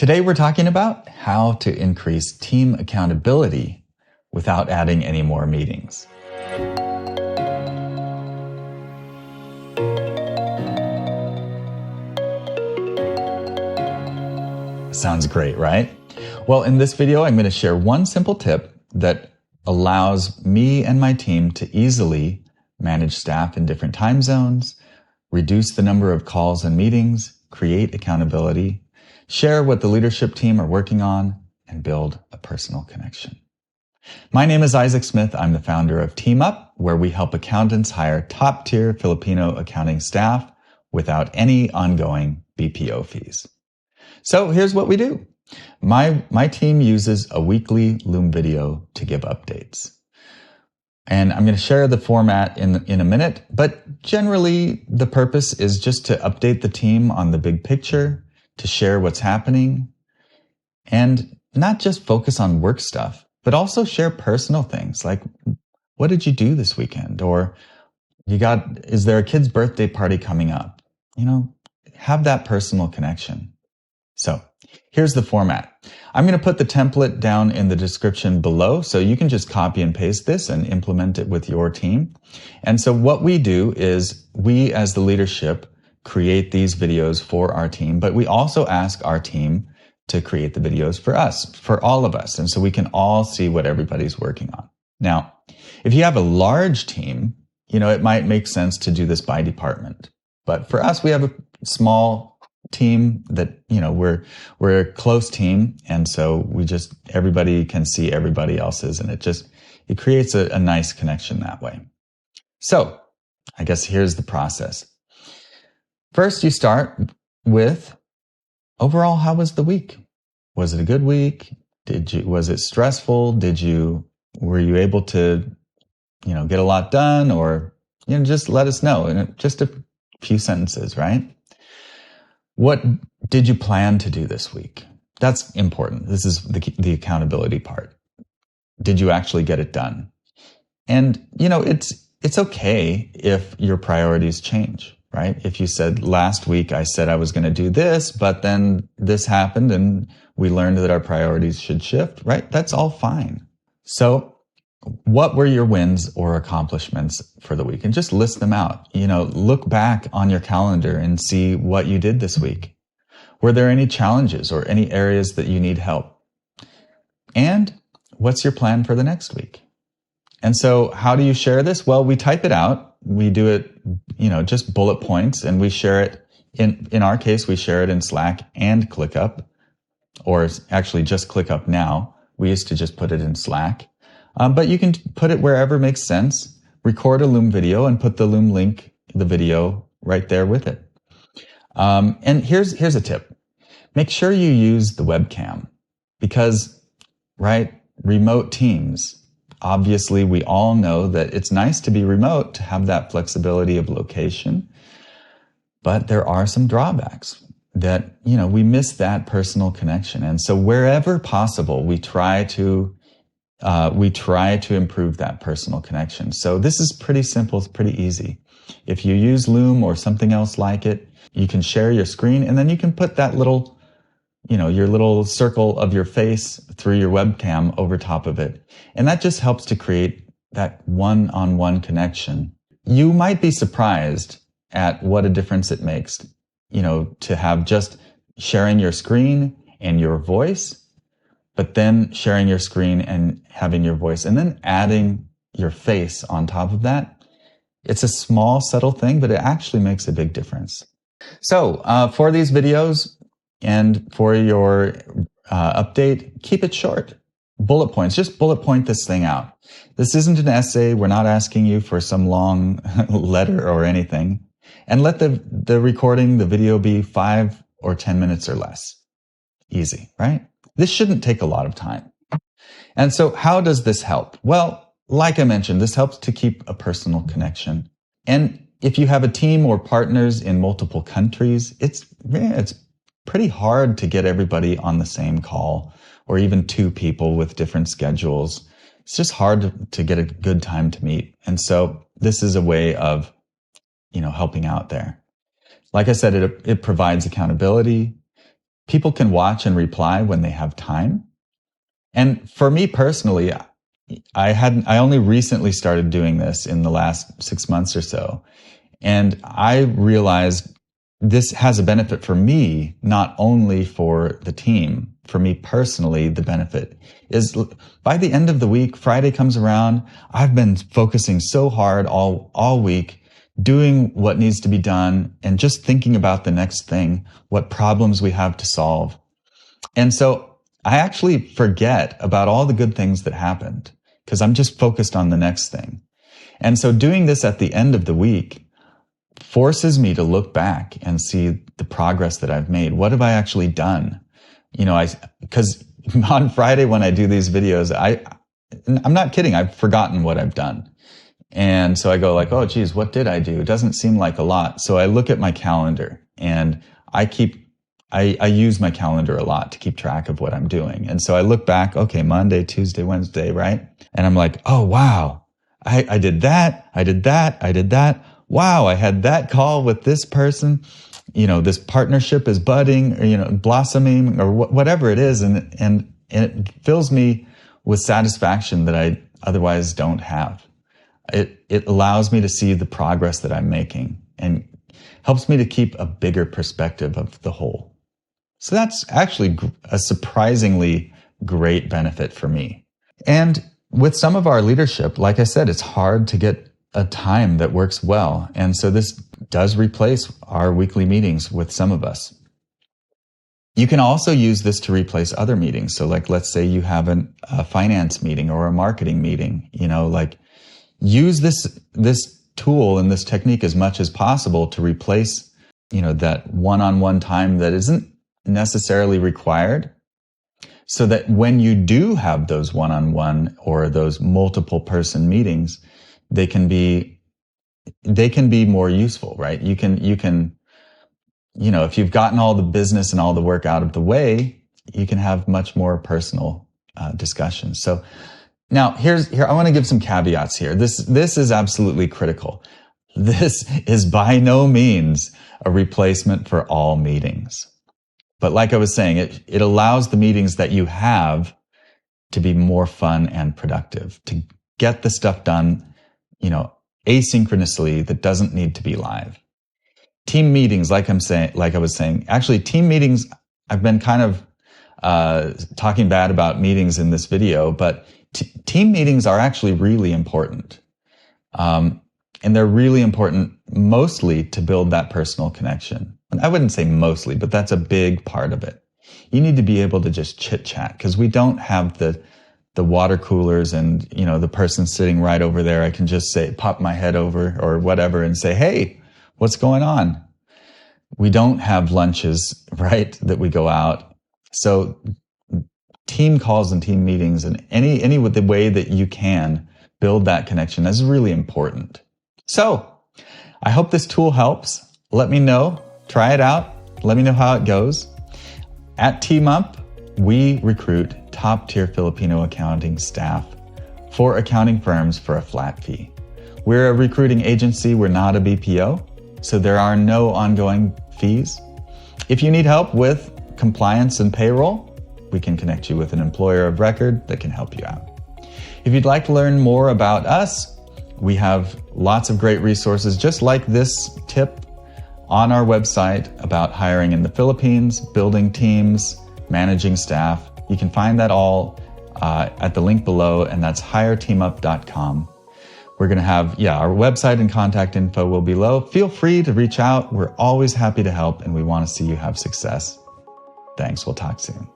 Today we're talking about how to increase team accountability without adding any more meetings. Sounds great, right? Well, in this video, I'm going to share one simple tip that allows me and my team to easily manage staff in different time zones, reduce the number of calls and meetings, create accountability, share what the leadership team are working on, and build a personal connection. My name is Isaac Smith. I'm the founder of TeamUp, where we help accountants hire top-tier Filipino accounting staff without any ongoing BPO fees. So here's what we do. My team uses a weekly Loom video to give updates. And I'm going to share the format in a minute, but generally the purpose is just to update the team on the big picture, to share what's happening, and not just focus on work stuff, but also share personal things like, what did you do this weekend? Or is there a kid's birthday party coming up? Have that personal connection. So here's the format. I'm going to put the template down in the description below, so you can just copy and paste this and implement it with your team. And so what we do is we, as the leadership, create these videos for our team, but we also ask our team to create the videos for us, for all of us. And so we can all see what everybody's working on. Now, if you have a large team, it might make sense to do this by department. But for us, we have a small team that, we're a close team. And so everybody can see everybody else's, and it creates a nice connection that way. So I guess here's the process. First, you start with overall, how was the week? Was it a good week? Was it stressful? Were you able to, get a lot done? Or, just let us know in just a few sentences, right? What did you plan to do this week? That's important. This is the accountability part. Did you actually get it done? And, it's okay if your priorities change, right? If you said last week, I said I was going to do this, but then this happened and we learned that our priorities should shift, right? That's all fine. So what were your wins or accomplishments for the week? And just list them out. Look back on your calendar and see what you did this week. Were there any challenges or any areas that you need help? And what's your plan for the next week? And so how do you share this? Well, we type it out. We do it, just bullet points, and we share it in our case, we share it in Slack and ClickUp, or actually just ClickUp now. We used to just put it in Slack. But you can put it wherever makes sense. Record a Loom video and put the Loom link, the video, right there with it. And here's a tip. Make sure you use the webcam because, right, remote teams, obviously we all know that it's nice to be remote, to have that flexibility of location, but there are some drawbacks that, we miss that personal connection. And so wherever possible, we try to improve that personal connection. So this is pretty simple. It's pretty easy. If you use Loom or something else like it, you can share your screen, and then you can put that little, your little circle of your face through your webcam over top of it. And that just helps to create that one-on-one connection. You might be surprised at what a difference it makes, to have just sharing your screen and your voice, but then sharing your screen and having your voice, and then adding your face on top of that. It's a small, subtle thing, but it actually makes a big difference. So for these videos and for your update, keep it short. Bullet points. Just bullet point this thing out. This isn't an essay. We're not asking you for some long letter or anything. And let the recording, the video, be 5 or 10 minutes or less. Easy, right? This shouldn't take a lot of time. And so how does this help? Well, like I mentioned, this helps to keep a personal connection. And if you have a team or partners in multiple countries, it's pretty hard to get everybody on the same call, or even two people with different schedules. It's just hard to get a good time to meet. And so this is a way of, helping out there. Like I said, it provides accountability. People can watch and reply when they have time. And for me personally, I only recently started doing this in the last 6 months or so. And I realized this has a benefit for me, not only for the team. For me personally, the benefit is by the end of the week, Friday comes around, I've been focusing so hard all week, doing what needs to be done and just thinking about the next thing, what problems we have to solve. And so I actually forget about all the good things that happened because I'm just focused on the next thing. And so doing this at the end of the week forces me to look back and see the progress that I've made. What have I actually done? Because on Friday when I do these videos, I'm not kidding. I've forgotten what I've done. And so I go like, oh, geez, what did I do? It doesn't seem like a lot. So I look at my calendar and I use my calendar a lot to keep track of what I'm doing. And so I look back, okay, Monday, Tuesday, Wednesday, right? And I'm like, oh, wow, I did that. I did that. I did that. Wow, I had that call with this person. This partnership is budding or, blossoming or whatever it is. And it fills me with satisfaction that I otherwise don't have. It allows me to see the progress that I'm making and helps me to keep a bigger perspective of the whole. So that's actually a surprisingly great benefit for me. And with some of our leadership, like I said, it's hard to get a time that works well. And so this does replace our weekly meetings with some of us. You can also use this to replace other meetings. So like, let's say you have a finance meeting or a marketing meeting, use this tool and this technique as much as possible to replace, that one-on-one time that isn't necessarily required, so that when you do have those one-on-one or those multiple person meetings, they can be more useful, right? You can, if you've gotten all the business and all the work out of the way, you can have much more personal discussions. So now here, I want to give some caveats here. This is absolutely critical. This is by no means a replacement for all meetings. But like I was saying, it allows the meetings that you have to be more fun and productive, to get the stuff done, asynchronously that doesn't need to be live. Team meetings, like I was saying, actually team meetings, I've been kind of talking bad about meetings in this video, but team meetings are actually really important. And they're really important mostly to build that personal connection. And I wouldn't say mostly, but that's a big part of it. You need to be able to just chit chat because we don't have the water coolers and, the person sitting right over there. I can just pop my head over or whatever and say, hey, what's going on? We don't have lunches, right, that we go out. So team calls and team meetings and any with the way that you can build that connection is really important. So I hope this tool helps. Let me know. Try it out. Let me know how it goes. At TeamUp, we recruit top-tier Filipino accounting staff for accounting firms for a flat fee. We're a recruiting agency. We're not a BPO, so there are no ongoing fees. If you need help with compliance and payroll, we can connect you with an employer of record that can help you out. If you'd like to learn more about us, we have lots of great resources just like this tip on our website about hiring in the Philippines, building teams, managing staff. You can find that all at the link below, and that's hireteamup.com. We're going to have, our website and contact info will be below. Feel free to reach out. We're always happy to help, and we want to see you have success. Thanks. We'll talk soon.